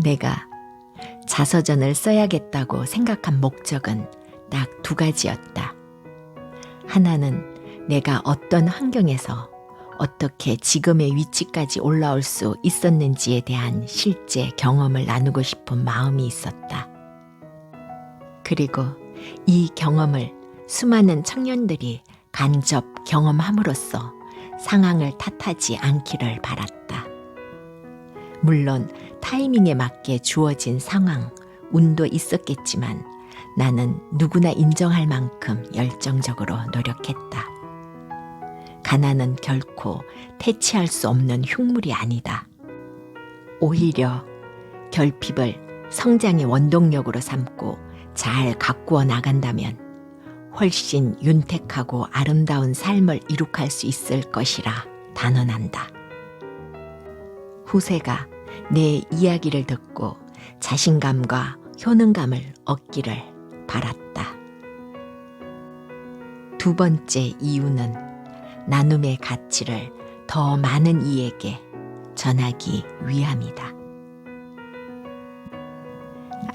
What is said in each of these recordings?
내가 자서전을 써야겠다고 생각한 목적은 딱 두 가지였다. 하나는 내가 어떤 환경에서 어떻게 지금의 위치까지 올라올 수 있었는지에 대한 실제 경험을 나누고 싶은 마음이 있었다. 그리고 이 경험을 수많은 청년들이 간접 경험함으로써 상황을 탓하지 않기를 바랐다. 물론 타이밍에 맞게 주어진 상황, 운도 있었겠지만 나는 누구나 인정할 만큼 열정적으로 노력했다. 가난은 결코 퇴치할 수 없는 흉물이 아니다. 오히려 결핍을 성장의 원동력으로 삼고 잘 가꾸어 나간다면 훨씬 윤택하고 아름다운 삶을 이룩할 수 있을 것이라 단언한다. 후세가 내 이야기를 듣고 자신감과 효능감을 얻기를 바랐다. 두 번째 이유는 나눔의 가치를 더 많은 이에게 전하기 위함이다.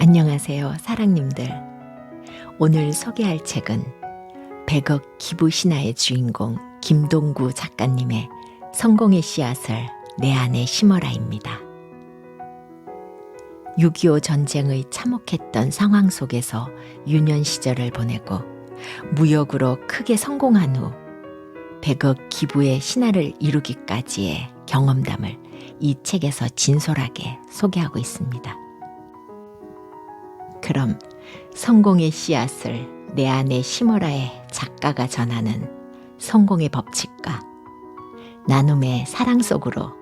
안녕하세요, 사랑님들. 오늘 소개할 책은 100억 기부 신화의 주인공 김동구 작가님의 성공의 씨앗을 내 안에 심어라입니다. 6.25 전쟁의 참혹했던 상황 속에서 유년 시절을 보내고 무역으로 크게 성공한 후 100억 기부의 신화를 이루기까지의 경험담을 이 책에서 진솔하게 소개하고 있습니다. 그럼 성공의 씨앗을 내 안에 심어라의 작가가 전하는 성공의 법칙과 나눔의 사랑 속으로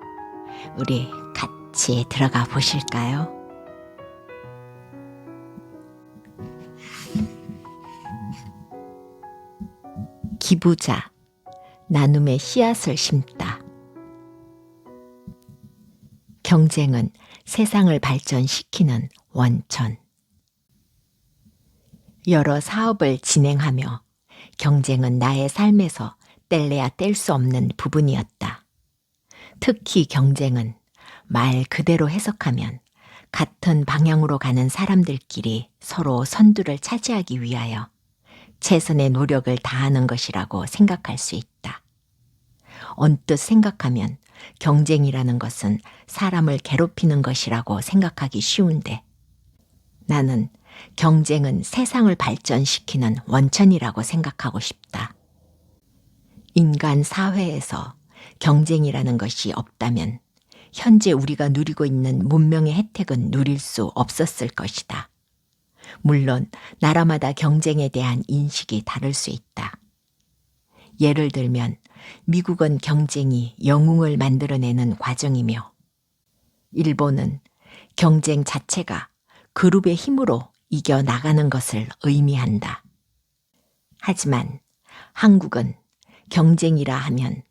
우리 같이 들어가 보실까요? 기부자, 나눔의 씨앗을 심다. 경쟁은 세상을 발전시키는 원천. 여러 사업을 진행하며 경쟁은 나의 삶에서 뗄래야 뗄 수 없는 부분이었다. 특히 경쟁은 말 그대로 해석하면 같은 방향으로 가는 사람들끼리 서로 선두를 차지하기 위하여 최선의 노력을 다하는 것이라고 생각할 수 있다. 언뜻 생각하면 경쟁이라는 것은 사람을 괴롭히는 것이라고 생각하기 쉬운데 나는 경쟁은 세상을 발전시키는 원천이라고 생각하고 싶다. 인간 사회에서 경쟁이라는 것이 없다면 현재 우리가 누리고 있는 문명의 혜택은 누릴 수 없었을 것이다. 물론 나라마다 경쟁에 대한 인식이 다를 수 있다. 예를 들면 미국은 경쟁이 영웅을 만들어내는 과정이며 일본은 경쟁 자체가 그룹의 힘으로 이겨나가는 것을 의미한다. 하지만 한국은 경쟁이라 하면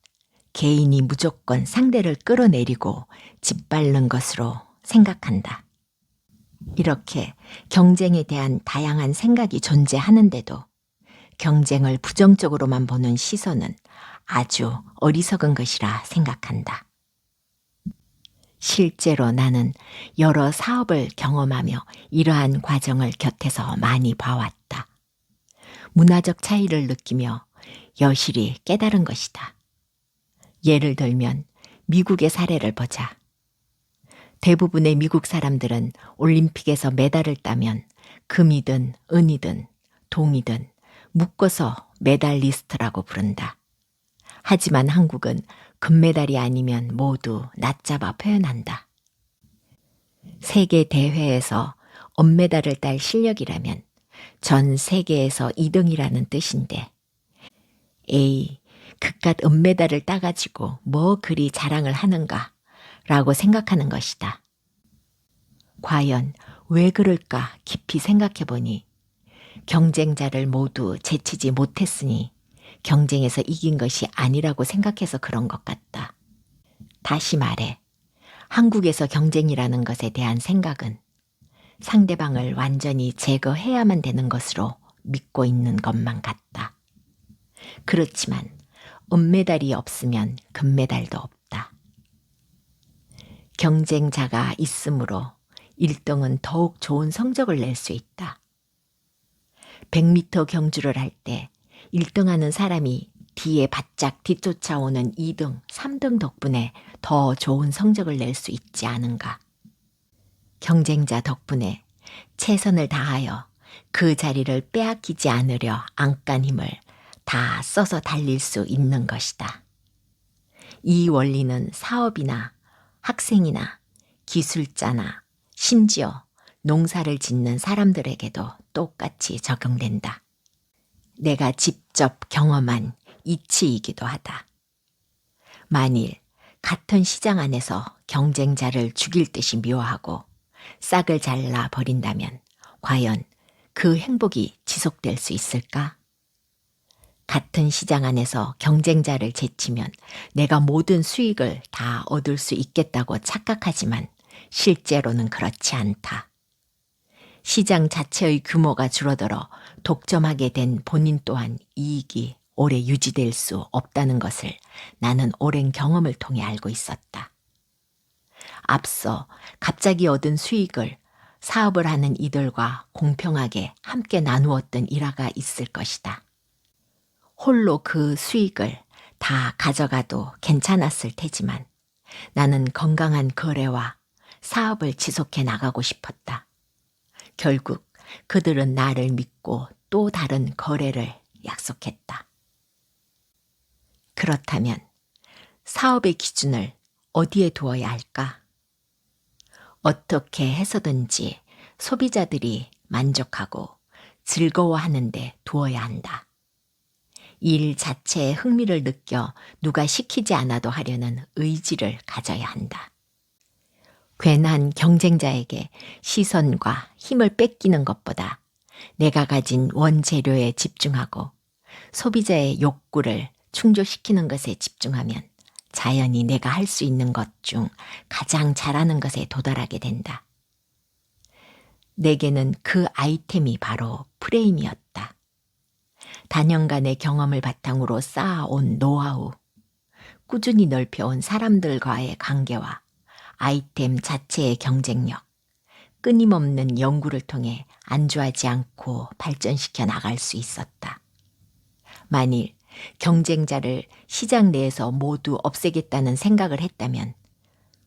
개인이 무조건 상대를 끌어내리고 짓밟는 것으로 생각한다. 이렇게 경쟁에 대한 다양한 생각이 존재하는데도 경쟁을 부정적으로만 보는 시선은 아주 어리석은 것이라 생각한다. 실제로 나는 여러 사업을 경험하며 이러한 과정을 곁에서 많이 봐왔다. 문화적 차이를 느끼며 여실히 깨달은 것이다. 예를 들면 미국의 사례를 보자. 대부분의 미국 사람들은 올림픽에서 메달을 따면 금이든 은이든 동이든 묶어서 메달리스트라고 부른다. 하지만 한국은 금메달이 아니면 모두 낮잡아 표현한다. 세계 대회에서 은메달을 딸 실력이라면 전 세계에서 2등이라는 뜻인데 에이, 그깟 은메달을 따가지고 뭐 그리 자랑을 하는가 라고 생각하는 것이다. 과연 왜 그럴까 깊이 생각해보니 경쟁자를 모두 제치지 못했으니 경쟁에서 이긴 것이 아니라고 생각해서 그런 것 같다. 다시 말해, 한국에서 경쟁이라는 것에 대한 생각은 상대방을 완전히 제거해야만 되는 것으로 믿고 있는 것만 같다. 그렇지만 은메달이 없으면 금메달도 없다. 경쟁자가 있으므로 1등은 더욱 좋은 성적을 낼 수 있다. 100m 경주를 할 때 1등하는 사람이 뒤에 바짝 뒤쫓아오는 2등, 3등 덕분에 더 좋은 성적을 낼 수 있지 않은가. 경쟁자 덕분에 최선을 다하여 그 자리를 빼앗기지 않으려 안간 힘을 다 써서 달릴 수 있는 것이다. 이 원리는 사업이나 학생이나 기술자나 심지어 농사를 짓는 사람들에게도 똑같이 적용된다. 내가 직접 경험한 이치이기도 하다. 만일 같은 시장 안에서 경쟁자를 죽일 듯이 묘하고 싹을 잘라 버린다면 과연 그 행복이 지속될 수 있을까? 같은 시장 안에서 경쟁자를 제치면 내가 모든 수익을 다 얻을 수 있겠다고 착각하지만 실제로는 그렇지 않다. 시장 자체의 규모가 줄어들어 독점하게 된 본인 또한 이익이 오래 유지될 수 없다는 것을 나는 오랜 경험을 통해 알고 있었다. 앞서 갑자기 얻은 수익을 사업을 하는 이들과 공평하게 함께 나누었던 일화가 있을 것이다. 홀로 그 수익을 다 가져가도 괜찮았을 테지만 나는 건강한 거래와 사업을 지속해 나가고 싶었다. 결국 그들은 나를 믿고 또 다른 거래를 약속했다. 그렇다면 사업의 기준을 어디에 두어야 할까? 어떻게 해서든지 소비자들이 만족하고 즐거워하는 데 두어야 한다. 일 자체에 흥미를 느껴 누가 시키지 않아도 하려는 의지를 가져야 한다. 괜한 경쟁자에게 시선과 힘을 뺏기는 것보다 내가 가진 원재료에 집중하고 소비자의 욕구를 충족시키는 것에 집중하면 자연히 내가 할 수 있는 것 중 가장 잘하는 것에 도달하게 된다. 내게는 그 아이템이 바로 프레임이었다. 단연간의 경험을 바탕으로 쌓아온 노하우, 꾸준히 넓혀온 사람들과의 관계와 아이템 자체의 경쟁력, 끊임없는 연구를 통해 안주하지 않고 발전시켜 나갈 수 있었다. 만일 경쟁자를 시장 내에서 모두 없애겠다는 생각을 했다면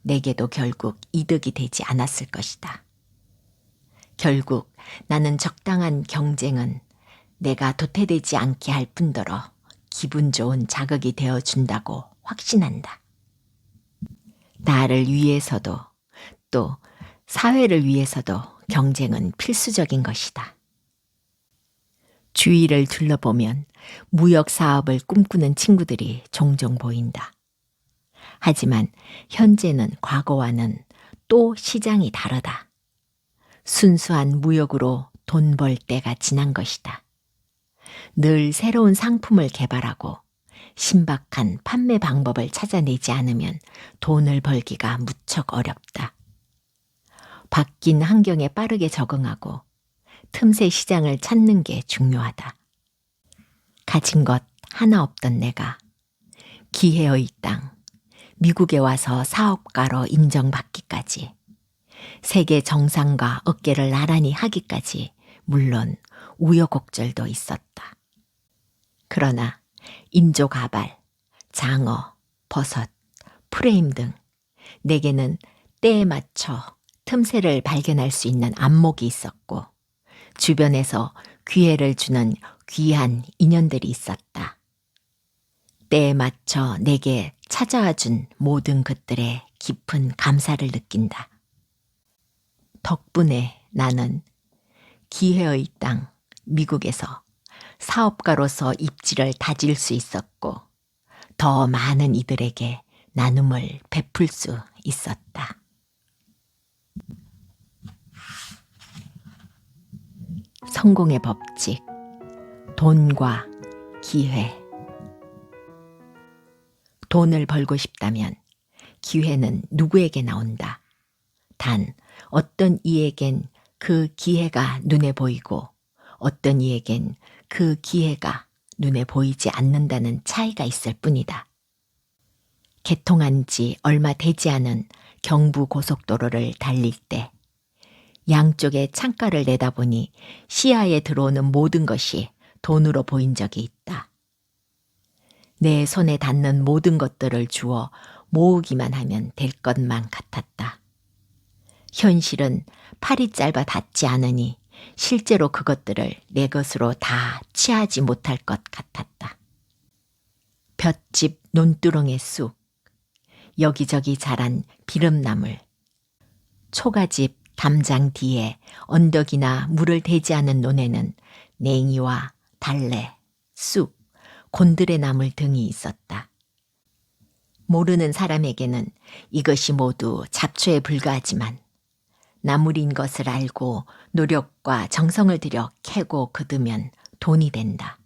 내게도 결국 이득이 되지 않았을 것이다. 결국 나는 적당한 경쟁은 내가 도태되지 않게 할 뿐더러 기분 좋은 자극이 되어준다고 확신한다. 나를 위해서도 또 사회를 위해서도 경쟁은 필수적인 것이다. 주위를 둘러보면 무역 사업을 꿈꾸는 친구들이 종종 보인다. 하지만 현재는 과거와는 또 시장이 다르다. 순수한 무역으로 돈 벌 때가 지난 것이다. 늘 새로운 상품을 개발하고 신박한 판매 방법을 찾아내지 않으면 돈을 벌기가 무척 어렵다. 바뀐 환경에 빠르게 적응하고 틈새 시장을 찾는 게 중요하다. 가진 것 하나 없던 내가 기회의 땅, 미국에 와서 사업가로 인정받기까지, 세계 정상과 어깨를 나란히 하기까지 물론 우여곡절도 있었다. 그러나 인조 가발, 장어, 버섯, 프레임 등 내게는 때에 맞춰 틈새를 발견할 수 있는 안목이 있었고 주변에서 기회를 주는 귀한 인연들이 있었다. 때에 맞춰 내게 찾아와 준 모든 것들에 깊은 감사를 느낀다. 덕분에 나는 기회의 땅, 미국에서 사업가로서 입지를 다질 수 있었고 더 많은 이들에게 나눔을 베풀 수 있었다. 성공의 법칙, 돈과 기회. 돈을 벌고 싶다면 기회는 누구에게나 온다. 단 어떤 이에겐 그 기회가 눈에 보이고 어떤 이에겐 그 기회가 눈에 보이지 않는다는 차이가 있을 뿐이다. 개통한 지 얼마 되지 않은 경부고속도로를 달릴 때 양쪽에 창가를 내다보니 시야에 들어오는 모든 것이 돈으로 보인 적이 있다. 내 손에 닿는 모든 것들을 주어 모으기만 하면 될 것만 같았다. 현실은 팔이 짧아 닿지 않으니 실제로 그것들을 내 것으로 다 취하지 못할 것 같았다. 볏짚 논두렁의 쑥, 여기저기 자란 비름나물, 초가집 담장 뒤에 언덕이나 물을 대지 않은 논에는 냉이와 달래, 쑥, 곤드레 나물 등이 있었다. 모르는 사람에게는 이것이 모두 잡초에 불과하지만 나물인 것을 알고 노력과 정성을 들여 캐고 거두면 돈이 된다.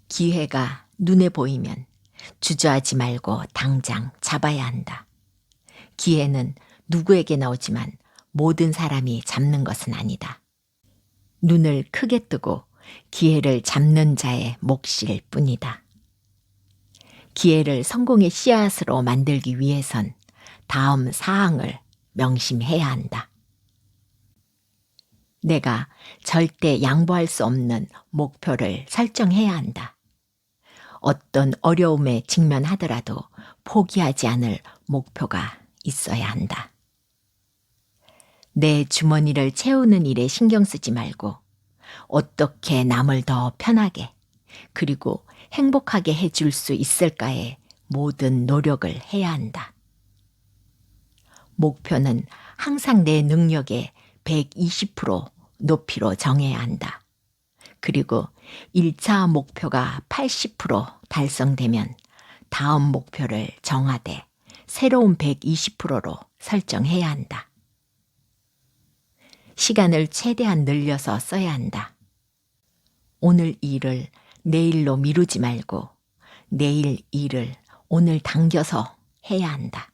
기회가 눈에 보이면 주저하지 말고 당장 잡아야 한다. 기회는 누구에게나 오지만 모든 사람이 잡는 것은 아니다. 눈을 크게 뜨고 기회를 잡는 자의 몫일 뿐이다. 기회를 성공의 씨앗으로 만들기 위해선 다음 사항을 명심해야 한다. 내가 절대 양보할 수 없는 목표를 설정해야 한다. 어떤 어려움에 직면하더라도 포기하지 않을 목표가 있어야 한다. 내 주머니를 채우는 일에 신경 쓰지 말고 어떻게 남을 더 편하게 그리고 행복하게 해줄 수 있을까에 모든 노력을 해야 한다. 목표는 항상 내 능력의 120% 높이로 정해야 한다. 그리고 1차 목표가 80% 달성되면 다음 목표를 정하되 새로운 120%로 설정해야 한다. 시간을 최대한 늘려서 써야 한다. 오늘 일을 내일로 미루지 말고 내일 일을 오늘 당겨서 해야 한다.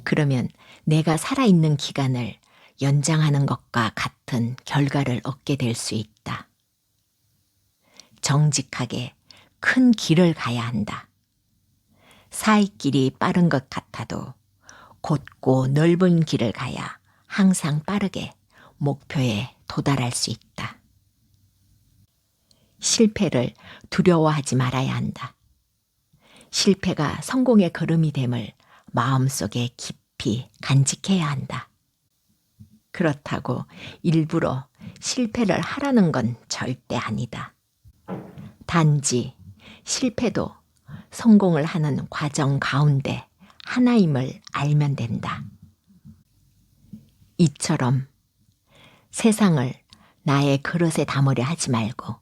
그러면 내가 살아있는 기간을 연장하는 것과 같은 결과를 얻게 될 수 있다. 정직하게 큰 길을 가야 한다. 사이길이 빠른 것 같아도 곧고 넓은 길을 가야 항상 빠르게 목표에 도달할 수 있다. 실패를 두려워하지 말아야 한다. 실패가 성공의 걸음이 됨을 마음속에 깊이 간직해야 한다. 그렇다고 일부러 실패를 하라는 건 절대 아니다. 단지 실패도 성공을 하는 과정 가운데 하나임을 알면 된다. 이처럼 세상을 나의 그릇에 담으려 하지 말고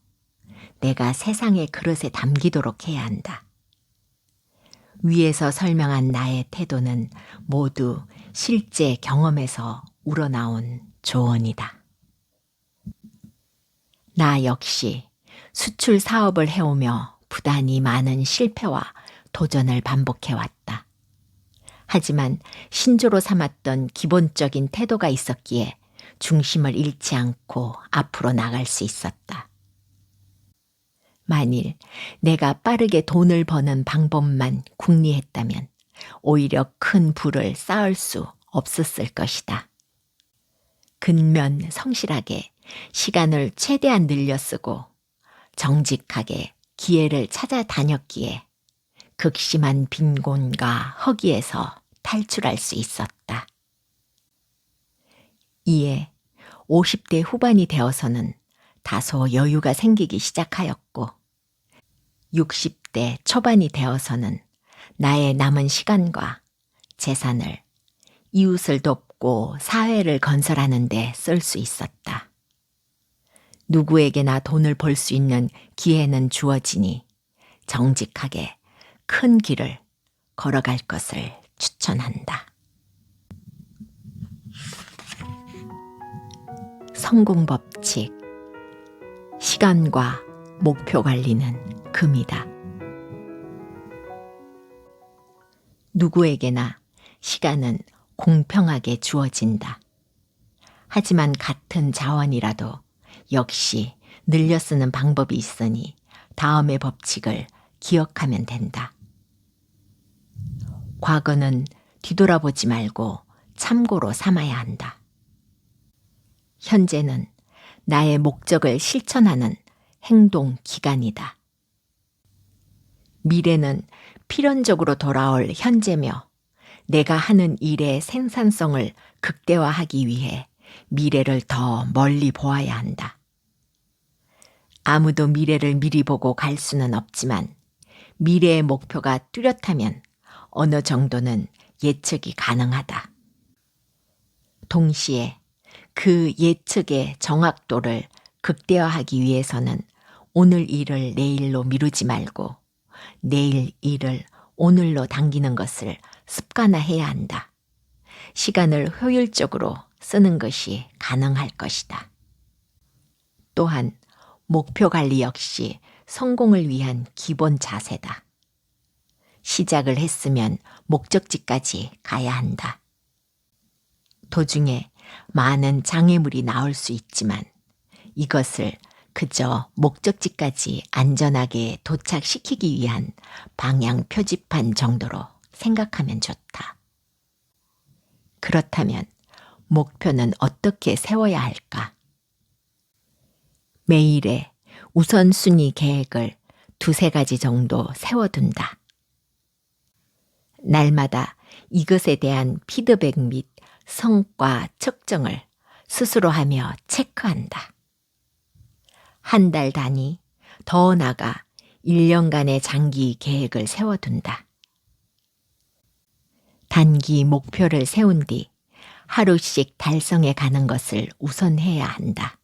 내가 세상의 그릇에 담기도록 해야 한다. 위에서 설명한 나의 태도는 모두 실제 경험에서 우러나온 조언이다. 나 역시 수출 사업을 해오며 부단히 많은 실패와 도전을 반복해왔다. 하지만 신조로 삼았던 기본적인 태도가 있었기에 중심을 잃지 않고 앞으로 나갈 수 있었다. 만일 내가 빠르게 돈을 버는 방법만 궁리했다면 오히려 큰 부를 쌓을 수 없었을 것이다. 근면 성실하게 시간을 최대한 늘려 쓰고 정직하게 기회를 찾아다녔기에 극심한 빈곤과 허기에서 탈출할 수 있었다. 이에 50대 후반이 되어서는 다소 여유가 생기기 시작하였고 60대 초반이 되어서는 나의 남은 시간과 재산을 이웃을 돕고 사회를 건설하는 데 쓸 수 있었다. 누구에게나 돈을 벌 수 있는 기회는 주어지니 정직하게 큰 길을 걸어갈 것을 추천한다. 성공 법칙. 시간과 목표 관리는 금이다. 누구에게나 시간은 공평하게 주어진다. 하지만 같은 자원이라도 역시 늘려 쓰는 방법이 있으니 다음의 법칙을 기억하면 된다. 과거는 뒤돌아보지 말고 참고로 삼아야 한다. 현재는 나의 목적을 실천하는 행동 기간이다. 미래는 필연적으로 돌아올 현재며 내가 하는 일의 생산성을 극대화하기 위해 미래를 더 멀리 보아야 한다. 아무도 미래를 미리 보고 갈 수는 없지만 미래의 목표가 뚜렷하면 어느 정도는 예측이 가능하다. 동시에 그 예측의 정확도를 극대화하기 위해서는 오늘 일을 내일로 미루지 말고 내일 일을 오늘로 당기는 것을 습관화해야 한다. 시간을 효율적으로 쓰는 것이 가능할 것이다. 또한 목표 관리 역시 성공을 위한 기본 자세다. 시작을 했으면 목적지까지 가야 한다. 도중에 많은 장애물이 나올 수 있지만 이것을 그저 목적지까지 안전하게 도착시키기 위한 방향 표지판 정도로 생각하면 좋다. 그렇다면 목표는 어떻게 세워야 할까? 매일의 우선순위 계획을 2-3가지 정도 세워둔다. 날마다 이것에 대한 피드백 및 성과 측정을 스스로 하며 체크한다. 한 달 단위, 더 나아가 1년간의 장기 계획을 세워둔다. 단기 목표를 세운 뒤 하루씩 달성해 가는 것을 우선해야 한다.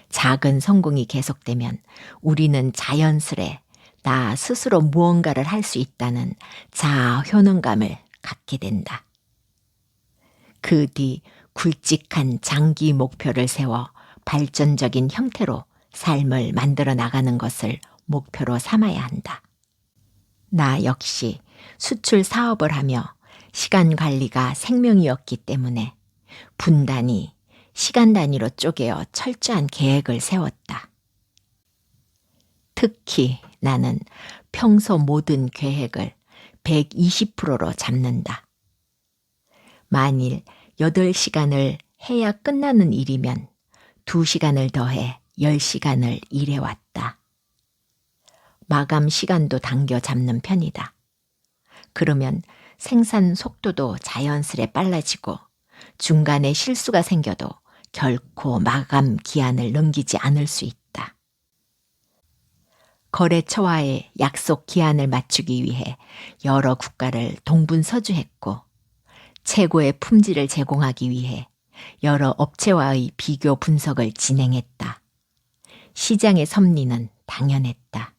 작은 성공이 계속되면 우리는 자연스레 나 스스로 무언가를 할 수 있다는 자아 효능감을 갖게 된다. 그 뒤 굵직한 장기 목표를 세워 발전적인 형태로 삶을 만들어 나가는 것을 목표로 삼아야 한다. 나 역시 수출 사업을 하며 시간 관리가 생명이었기 때문에 분 단위, 시간 단위로 쪼개어 철저한 계획을 세웠다. 특히 나는 평소 모든 계획을 120%로 잡는다. 만일 8시간을 해야 끝나는 일이면 2시간을 더해 10시간을 일해왔다. 마감 시간도 당겨 잡는 편이다. 그러면 생산 속도도 자연스레 빨라지고 중간에 실수가 생겨도 결코 마감 기한을 넘기지 않을 수 있다. 거래처와의 약속 기한을 맞추기 위해 여러 국가를 동분서주했고 최고의 품질을 제공하기 위해 여러 업체와의 비교 분석을 진행했다. 시장의 섭리는 당연했다.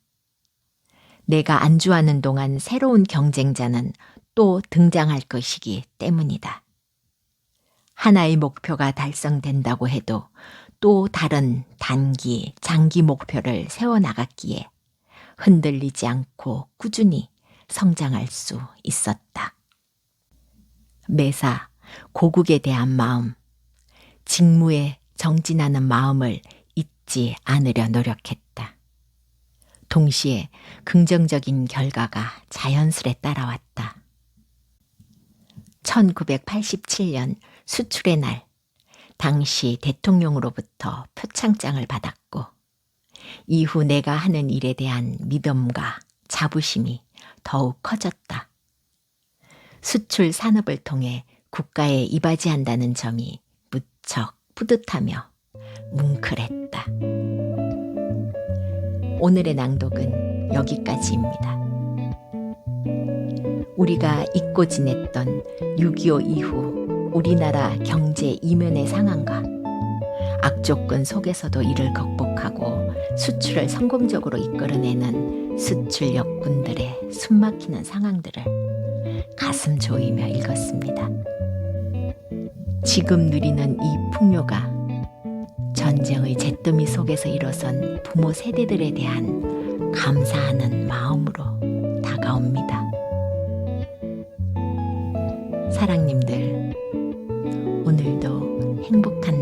내가 안주하는 동안 새로운 경쟁자는 또 등장할 것이기 때문이다. 하나의 목표가 달성된다고 해도 또 다른 단기, 장기 목표를 세워나갔기에 흔들리지 않고 꾸준히 성장할 수 있었다. 매사 고국에 대한 마음, 직무에 정진하는 마음을 잊지 않으려 노력했다. 동시에 긍정적인 결과가 자연스레 따라왔다. 1987년 수출의 날, 당시 대통령으로부터 표창장을 받았고 이후 내가 하는 일에 대한 믿음과 자부심이 더욱 커졌다. 수출 산업을 통해 국가에 이바지한다는 점이 무척 뿌듯하며 뭉클했다. 오늘의 낭독은 여기까지입니다. 우리가 잊고 지냈던 6.25 이후 우리나라 경제 이면의 상황과 악조건 속에서도 이를 극복하고 수출을 성공적으로 이끌어내는 수출 역군들의 숨막히는 상황들을 가슴 조이며 읽었습니다. 지금 누리는 이 풍요가 전쟁의 잿더미 속에서 일어선 부모 세대들에 대한 감사하는 마음으로 다가옵니다. 사랑님들, 오늘도 행복한